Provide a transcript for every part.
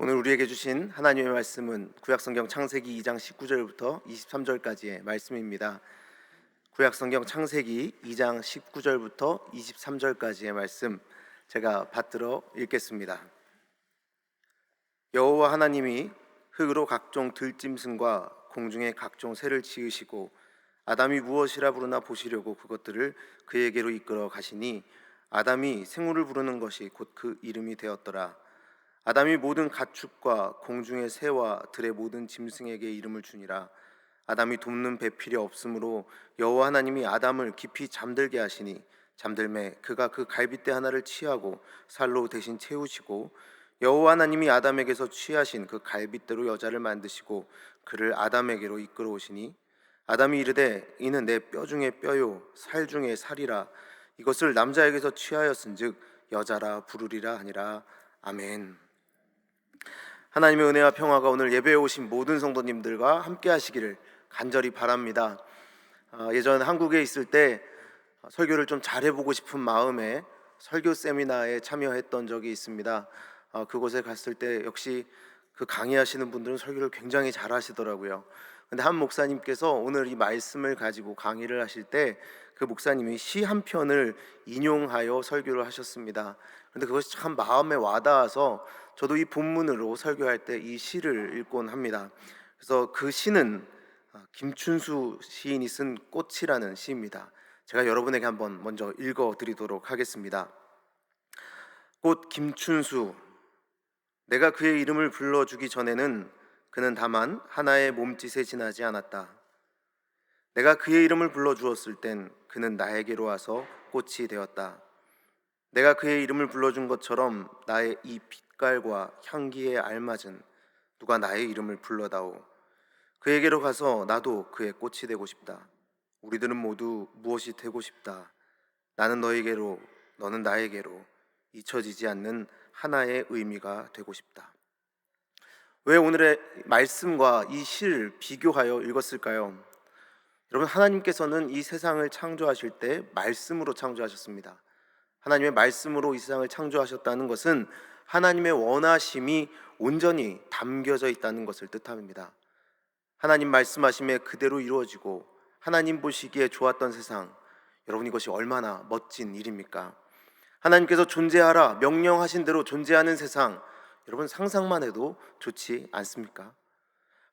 오늘 우리에게 주신 하나님의 말씀은 구약성경 창세기 2장 19절부터 23절까지의 말씀입니다. 구약성경 창세기 2장 19절부터 23절까지의 말씀 제가 받들어 읽겠습니다. 여호와 하나님이 흙으로 각종 들짐승과 공중의 각종 새를 지으시고 아담이 무엇이라 부르나 보시려고 그것들을 그에게로 이끌어 가시니 아담이 생물을 부르는 것이 곧 그 이름이 되었더라. 아담이 모든 가축과 공중의 새와 들의 모든 짐승에게 이름을 주니라. 아담이 돕는 배필이 없으므로 여호와 하나님이 아담을 깊이 잠들게 하시니 잠들매 그가 그 갈빗대 하나를 취하고 살로 대신 채우시고 여호와 하나님이 아담에게서 취하신 그 갈빗대로 여자를 만드시고 그를 아담에게로 이끌어 오시니 아담이 이르되 이는 내 뼈 중에 뼈요 살 중에 살이라. 이것을 남자에게서 취하였은즉 여자라 부르리라 하니라. 아멘. 하나님의 은혜와 평화가 오늘 예배에 오신 모든 성도님들과 함께 하시기를 간절히 바랍니다. 예전 한국에 있을 때 설교를 좀 잘해보고 싶은 마음에 설교 세미나에 참여했던 적이 있습니다. 그곳에 갔을 때 역시 그 강의하시는 분들은 설교를 굉장히 잘하시더라고요. 근데 한 목사님께서 오늘 이 말씀을 가지고 강의를 하실 때 그 목사님이 시 한 편을 인용하여 설교를 하셨습니다. 근데 그것이 참 마음에 와닿아서 저도 이 본문으로 설교할 때 이 시를 읽곤 합니다. 그래서 그 시는 김춘수 시인이 쓴 꽃이라는 시입니다. 제가 여러분에게 한번 먼저 읽어드리도록 하겠습니다. 꽃 김춘수. 내가 그의 이름을 불러주기 전에는 그는 다만 하나의 몸짓에 지나지 않았다. 내가 그의 이름을 불러주었을 땐 그는 나에게로 와서 꽃이 되었다. 내가 그의 이름을 불러준 것처럼 나의 이 빛깔과 향기에 알맞은 누가 나의 이름을 불러다오. 그에게로 가서 나도 그의 꽃이 되고 싶다. 우리들은 모두 무엇이 되고 싶다. 나는 너에게로, 너는 나에게로 잊혀지지 않는 하나의 의미가 되고 싶다. 왜 오늘의 말씀과 이 시를 비교하여 읽었을까요? 여러분, 하나님께서는 이 세상을 창조하실 때 말씀으로 창조하셨습니다. 하나님의 말씀으로 이 세상을 창조하셨다는 것은 하나님의 원하심이 온전히 담겨져 있다는 것을 뜻합니다. 하나님 말씀하심에 그대로 이루어지고 하나님 보시기에 좋았던 세상, 여러분, 이것이 얼마나 멋진 일입니까? 하나님께서 존재하라 명령하신 대로 존재하는 세상, 여러분 상상만 해도 좋지 않습니까?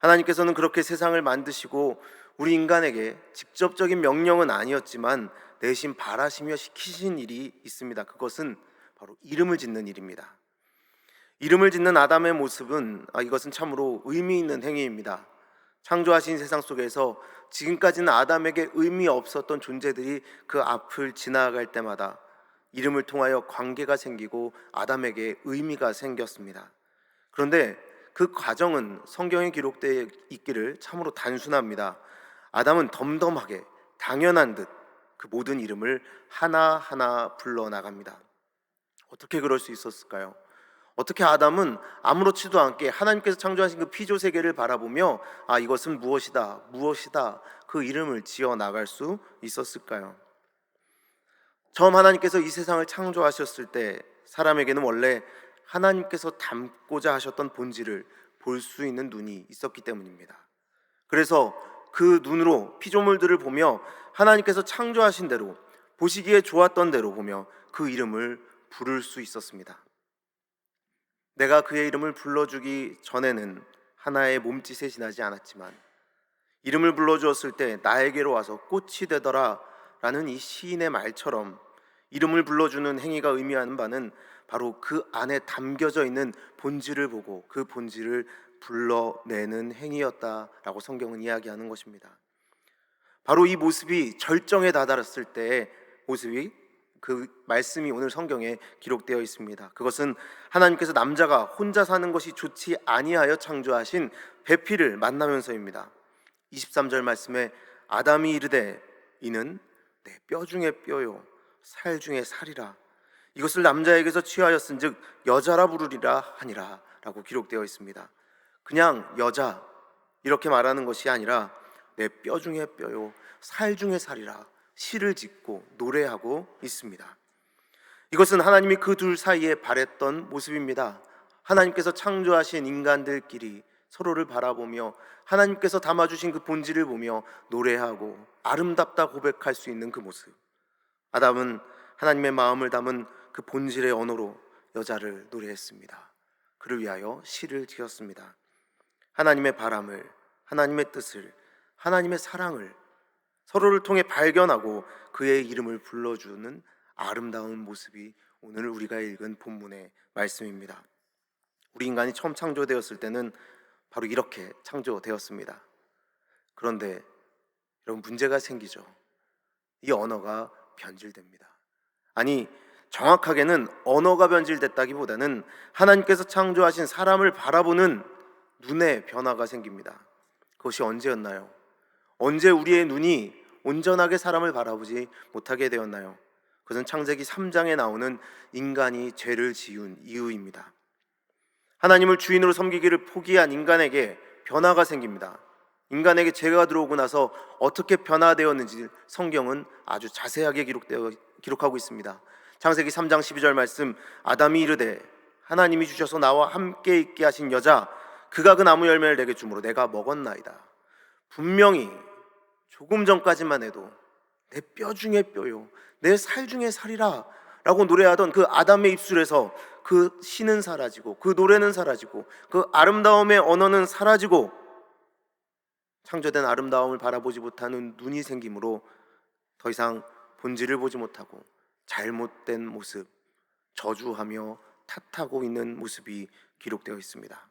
하나님께서는 그렇게 세상을 만드시고 우리 인간에게 직접적인 명령은 아니었지만 내심 바라시며 시키신 일이 있습니다. 그것은 바로 이름을 짓는 일입니다. 이름을 짓는 아담의 모습은 이것은 참으로 의미 있는 행위입니다. 창조하신 세상 속에서 지금까지는 아담에게 의미 없었던 존재들이 그 앞을 지나갈 때마다 이름을 통하여 관계가 생기고 아담에게 의미가 생겼습니다. 그런데 그 과정은 성경에 기록되어 있기를 참으로 단순합니다. 아담은 덤덤하게 당연한 듯 그 모든 이름을 하나하나 불러나갑니다. 어떻게 그럴 수 있었을까요? 어떻게 아담은 아무렇지도 않게 하나님께서 창조하신 그 피조 세계를 바라보며 이것은 무엇이다 무엇이다 그 이름을 지어 나갈 수 있었을까요? 처음 하나님께서 이 세상을 창조하셨을 때 사람에게는 원래 하나님께서 담고자 하셨던 본질을 볼 수 있는 눈이 있었기 때문입니다. 그래서 그 눈으로 피조물들을 보며 하나님께서 창조하신 대로 보시기에 좋았던 대로 보며 그 이름을 부를 수 있었습니다. 내가 그의 이름을 불러주기 전에는 하나의 몸짓에 지나지 않았지만 이름을 불러주었을 때 나에게로 와서 꽃이 되더라 라는 이 시인의 말처럼 이름을 불러주는 행위가 의미하는 바는 바로 그 안에 담겨져 있는 본질을 보고 그 본질을 불러내는 행위였다라고 성경은 이야기하는 것입니다. 바로 이 모습이 절정에 다다랐을 때의 모습이 그 말씀이 오늘 성경에 기록되어 있습니다. 그것은 하나님께서 남자가 혼자 사는 것이 좋지 아니하여 창조하신 배필을 만나면서입니다. 23절 말씀에 아담이 이르되 이는 내 뼈 중에 뼈요 살 중에 살이라. 이것을 남자에게서 취하였은즉 여자라 부르리라 하니라 라고 기록되어 있습니다. 그냥 여자 이렇게 말하는 것이 아니라 내 뼈 중에 뼈요 살 중에 살이라 시를 짓고 노래하고 있습니다. 이것은 하나님이 그 둘 사이에 바랬던 모습입니다. 하나님께서 창조하신 인간들끼리 서로를 바라보며 하나님께서 담아주신 그 본질을 보며 노래하고 아름답다 고백할 수 있는 그 모습. 아담은 하나님의 마음을 담은 그 본질의 언어로 여자를 노래했습니다. 그를 위하여 시를 지었습니다. 하나님의 바람을, 하나님의 뜻을, 하나님의 사랑을 서로를 통해 발견하고 그의 이름을 불러주는 아름다운 모습이 오늘 우리가 읽은 본문의 말씀입니다. 우리 인간이 처음 창조되었을 때는 바로 이렇게 창조되었습니다. 그런데 여러분, 문제가 생기죠. 이 언어가 변질됩니다. 아니, 정확하게는 언어가 변질됐다기보다는 하나님께서 창조하신 사람을 바라보는 눈의 변화가 생깁니다. 그것이 언제였나요? 언제 우리의 눈이 온전하게 사람을 바라보지 못하게 되었나요? 그것은 창세기 3장에 나오는 인간이 죄를 지은 이유입니다. 하나님을 주인으로 섬기기를 포기한 인간에게 변화가 생깁니다. 인간에게 죄가 들어오고 나서 어떻게 변화되었는지 성경은 아주 자세하게 기록하고 있습니다. 창세기 3장 12절 말씀, 아담이 이르되 하나님이 주셔서 나와 함께 있게 하신 여자 그가 그 나무 열매를 내게 주므로 내가 먹었나이다. 분명히 조금 전까지만 해도 내 뼈 중에 뼈요 내 살 중에 살이라 라고 노래하던 그 아담의 입술에서 그 시는 사라지고 그 노래는 사라지고 그 아름다움의 언어는 사라지고 창조된 아름다움을 바라보지 못하는 눈이 생기므로 더 이상 본질을 보지 못하고 잘못된 모습, 저주하며 탓하고 있는 모습이 기록되어 있습니다.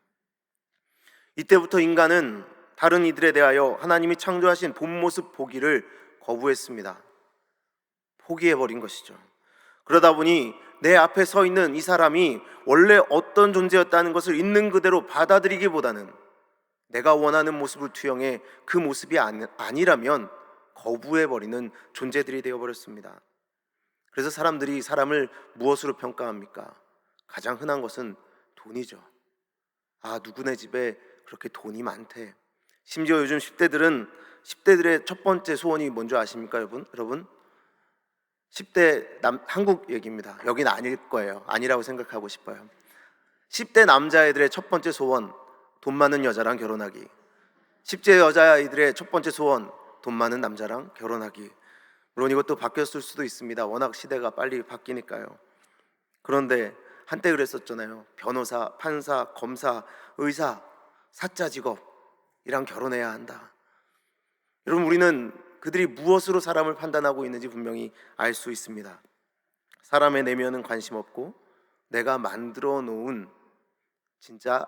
이때부터 인간은 다른 이들에 대하여 하나님이 창조하신 본 모습 보기를 거부했습니다. 포기해버린 것이죠. 그러다 보니 내 앞에 서 있는 이 사람이 원래 어떤 존재였다는 것을 있는 그대로 받아들이기보다는 내가 원하는 모습을 투영해 그 모습이 아니라면 거부해버리는 존재들이 되어버렸습니다. 그래서 사람들이 사람을 무엇으로 평가합니까? 가장 흔한 것은 돈이죠. 아, 누구네 집에 그렇게 돈이 많대. 심지어 요즘 10대들의 첫 번째 소원이 뭔지 아십니까, 여러분? 10대 한국 얘기입니다. 여긴 아닐 거예요. 아니라고 생각하고 싶어요. 10대 남자애들의 첫 번째 소원, 돈 많은 여자랑 결혼하기. 10대 여자아이들의 첫 번째 소원, 돈 많은 남자랑 결혼하기. 물론 이것도 바뀌었을 수도 있습니다. 워낙 시대가 빨리 바뀌니까요. 그런데 한때 그랬었잖아요. 변호사, 판사, 검사, 의사, 사자 직업이랑 결혼해야 한다. 여러분, 우리는 그들이 무엇으로 사람을 판단하고 있는지 분명히 알 수 있습니다. 사람의 내면은 관심 없고 내가 만들어 놓은 진짜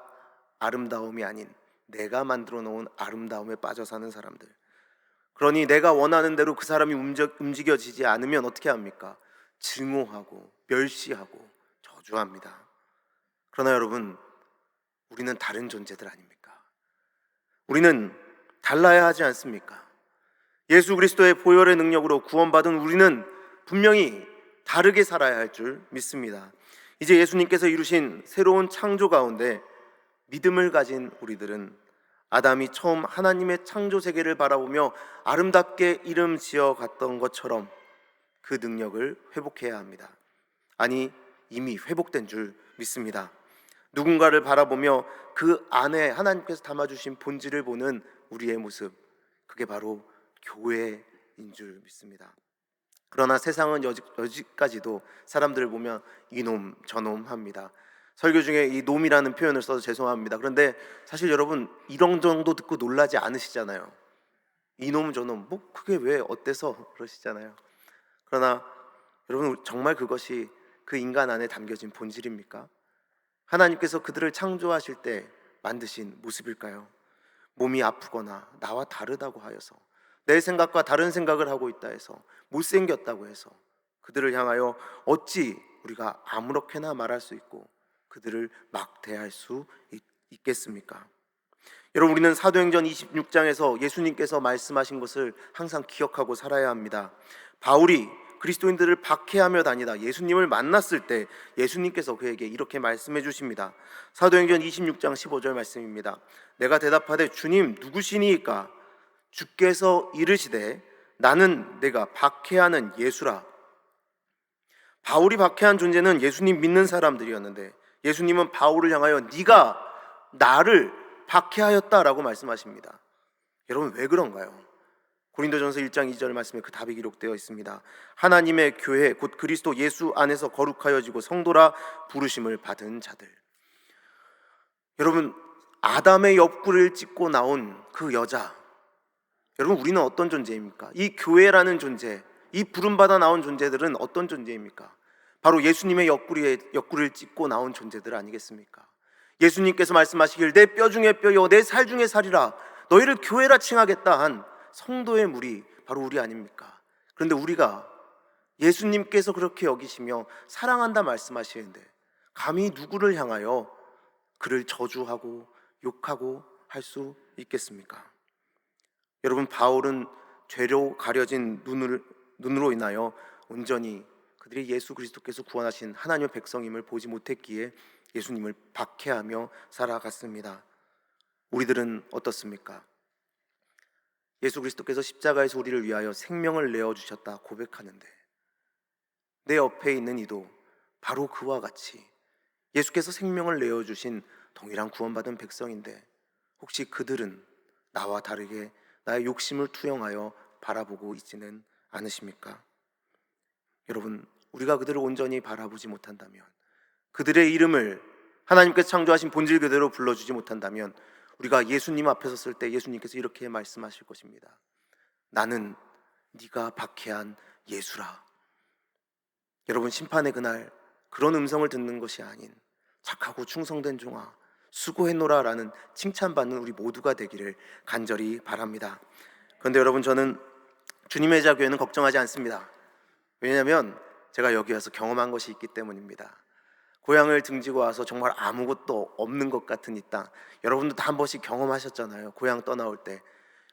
아름다움이 아닌 내가 만들어 놓은 아름다움에 빠져 사는 사람들. 그러니 내가 원하는 대로 그 사람이 움직여지지 않으면 어떻게 합니까? 증오하고 멸시하고 저주합니다. 그러나 여러분, 우리는 다른 존재들 아닙니까? 우리는 달라야 하지 않습니까? 예수 그리스도의 보혈의 능력으로 구원받은 우리는 분명히 다르게 살아야 할 줄 믿습니다. 이제 예수님께서 이루신 새로운 창조 가운데 믿음을 가진 우리들은 아담이 처음 하나님의 창조 세계를 바라보며 아름답게 이름 지어 갔던 것처럼 그 능력을 회복해야 합니다. 아니, 이미 회복된 줄 믿습니다. 누군가를 바라보며 그 안에 하나님께서 담아주신 본질을 보는 우리의 모습, 그게 바로 교회인 줄 믿습니다. 그러나 세상은 여지까지도 사람들을 보면 이놈 저놈 합니다. 설교 중에 이 놈이라는 표현을 써서 죄송합니다. 그런데 사실 여러분, 이런 정도 듣고 놀라지 않으시잖아요. 이놈 저놈, 뭐 그게 왜 어때서 그러시잖아요. 그러나 여러분, 정말 그것이 그 인간 안에 담겨진 본질입니까? 하나님께서 그들을 창조하실 때 만드신 모습일까요? 몸이 아프거나 나와 다르다고 하여서, 내 생각과 다른 생각을 하고 있다 해서, 못생겼다고 해서 그들을 향하여 어찌 우리가 아무렇게나 말할 수 있고 그들을 막대할 수 있겠습니까? 여러분, 우리는 사도행전 26장에서 예수님께서 말씀하신 것을 항상 기억하고 살아야 합니다. 바울이 그리스도인들을 박해하며 다니다 예수님을 만났을 때 예수님께서 그에게 이렇게 말씀해 주십니다. 사도행전 26장 15절 말씀입니다. 내가 대답하되 주님 누구시니이까? 주께서 이르시되 나는 내가 박해하는 예수라. 바울이 박해한 존재는 예수님 믿는 사람들이었는데 예수님은 바울을 향하여 네가 나를 박해하였다라고 말씀하십니다. 여러분, 왜 그런가요? 고린도전서 1장 2절 말씀에 그 답이 기록되어 있습니다. 하나님의 교회 곧 그리스도 예수 안에서 거룩하여지고 성도라 부르심을 받은 자들. 여러분, 아담의 옆구리를 찢고 나온 그 여자, 여러분, 우리는 어떤 존재입니까? 이 교회라는 존재, 이 부름받아 나온 존재들은 어떤 존재입니까? 바로 예수님의 옆구리를 찢고 나온 존재들 아니겠습니까? 예수님께서 말씀하시길 내 뼈 중에 뼈요 내 살 중에 살이라 너희를 교회라 칭하겠다 한 성도의 무리, 바로 우리 아닙니까? 그런데 우리가 예수님께서 그렇게 여기시며 사랑한다 말씀하시는데 감히 누구를 향하여 그를 저주하고 욕하고 할 수 있겠습니까? 여러분, 바울은 죄로 가려진 눈으로 인하여 온전히 그들이 예수 그리스도께서 구원하신 하나님의 백성임을 보지 못했기에 예수님을 박해하며 살아갔습니다. 우리들은 어떻습니까? 예수 그리스도께서 십자가에서 우리를 위하여 생명을 내어주셨다 고백하는데 내 옆에 있는 이도 바로 그와 같이 예수께서 생명을 내어주신 동일한 구원받은 백성인데 혹시 그들은 나와 다르게 나의 욕심을 투영하여 바라보고 있지는 않으십니까? 여러분, 우리가 그들을 온전히 바라보지 못한다면, 그들의 이름을 하나님께서 창조하신 본질 그대로 불러주지 못한다면 우리가 예수님 앞에 섰을 때 예수님께서 이렇게 말씀하실 것입니다. 나는 네가 박해한 예수라. 여러분, 심판의 그날 그런 음성을 듣는 것이 아닌 착하고 충성된 종아 수고했노라 라는 칭찬받는 우리 모두가 되기를 간절히 바랍니다. 그런데 여러분, 저는 주님의 자교회는 걱정하지 않습니다. 왜냐하면 제가 여기 와서 경험한 것이 있기 때문입니다. 고향을 등지고 와서 정말 아무것도 없는 것 같은 이 땅, 여러분도 다 한 번씩 경험하셨잖아요, 고향 떠나올 때.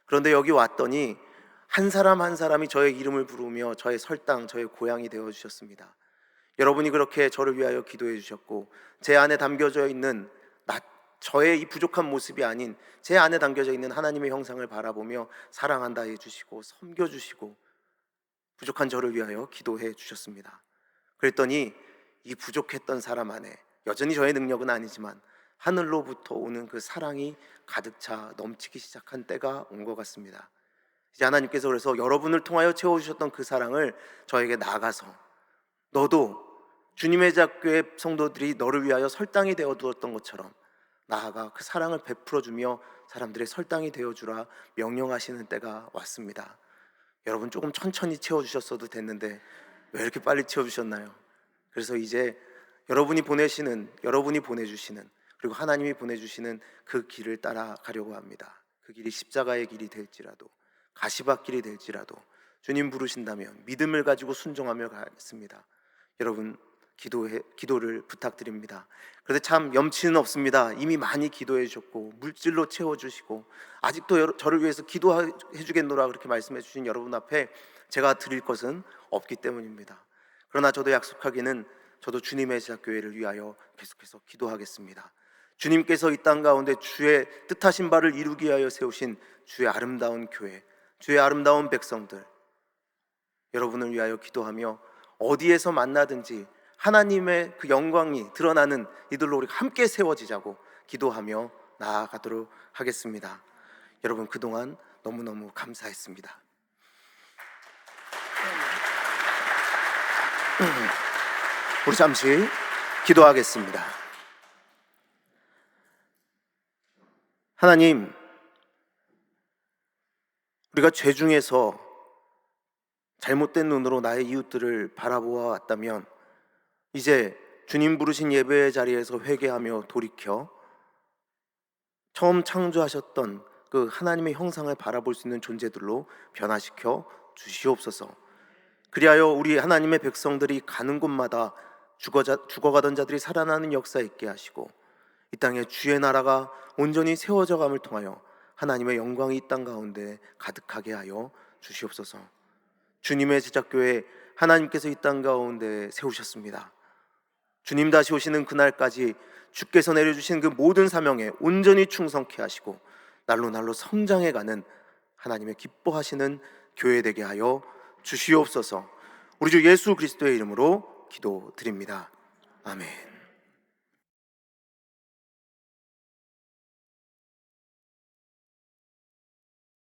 그런데 여기 왔더니 한 사람 한 사람이 저의 이름을 부르며 저의 설당, 저의 고향이 되어주셨습니다. 여러분이 그렇게 저를 위하여 기도해 주셨고 제 안에 담겨져 있는 저의 이 부족한 모습이 아닌 제 안에 담겨져 있는 하나님의 형상을 바라보며 사랑한다 해주시고 섬겨주시고 부족한 저를 위하여 기도해 주셨습니다. 그랬더니 이 부족했던 사람 안에 여전히 저의 능력은 아니지만 하늘로부터 오는 그 사랑이 가득 차 넘치기 시작한 때가 온 것 같습니다. 이제 하나님께서 그래서 여러분을 통하여 채워주셨던 그 사랑을 저에게 나아가서 너도 주님의 작교의 성도들이 너를 위하여 설당이 되어 두었던 것처럼 나아가 그 사랑을 베풀어주며 사람들의 설당이 되어주라 명령하시는 때가 왔습니다. 여러분, 조금 천천히 채워주셨어도 됐는데 왜 이렇게 빨리 채워주셨나요? 그래서 이제 여러분이 보내주시는 그리고 하나님이 보내주시는 그 길을 따라가려고 합니다. 그 길이 십자가의 길이 될지라도 가시밭길이 될지라도 주님 부르신다면 믿음을 가지고 순종하며 가겠습니다. 여러분, 기도를 부탁드립니다. 그런데 참 염치는 없습니다. 이미 많이 기도해 주셨고 물질로 채워주시고 아직도 저를 위해서 기도해 주겠노라 그렇게 말씀해 주신 여러분 앞에 제가 드릴 것은 없기 때문입니다. 그러나 저도 약속하기는 저도 주님의 제자교회를 위하여 계속해서 기도하겠습니다. 주님께서 이 땅 가운데 주의 뜻하신 바를 이루기 위하여 세우신 주의 아름다운 교회, 주의 아름다운 백성들, 여러분을 위하여 기도하며 어디에서 만나든지 하나님의 그 영광이 드러나는 이들로 우리 함께 세워지자고 기도하며 나아가도록 하겠습니다. 여러분, 그동안 너무너무 감사했습니다. 우리 잠시 기도하겠습니다. 하나님, 우리가 죄 중에서 잘못된 눈으로 나의 이웃들을 바라보아 왔다면 이제 주님 부르신 예배의 자리에서 회개하며 돌이켜 처음 창조하셨던 그 하나님의 형상을 바라볼 수 있는 존재들로 변화시켜 주시옵소서. 그리하여 우리 하나님의 백성들이 가는 곳마다 죽어가던 자들이 살아나는 역사 있게 하시고 이 땅에 주의 나라가 온전히 세워져감을 통하여 하나님의 영광이 이 땅 가운데 가득하게 하여 주시옵소서. 주님의 제자교회 하나님께서 이 땅 가운데 세우셨습니다. 주님 다시 오시는 그날까지 주께서 내려주신 그 모든 사명에 온전히 충성케 하시고 날로 성장해가는 하나님의 기뻐하시는 교회 되게 하여 주시옵소서. 우리 주 예수 그리스도의 이름으로 기도드립니다. 아멘.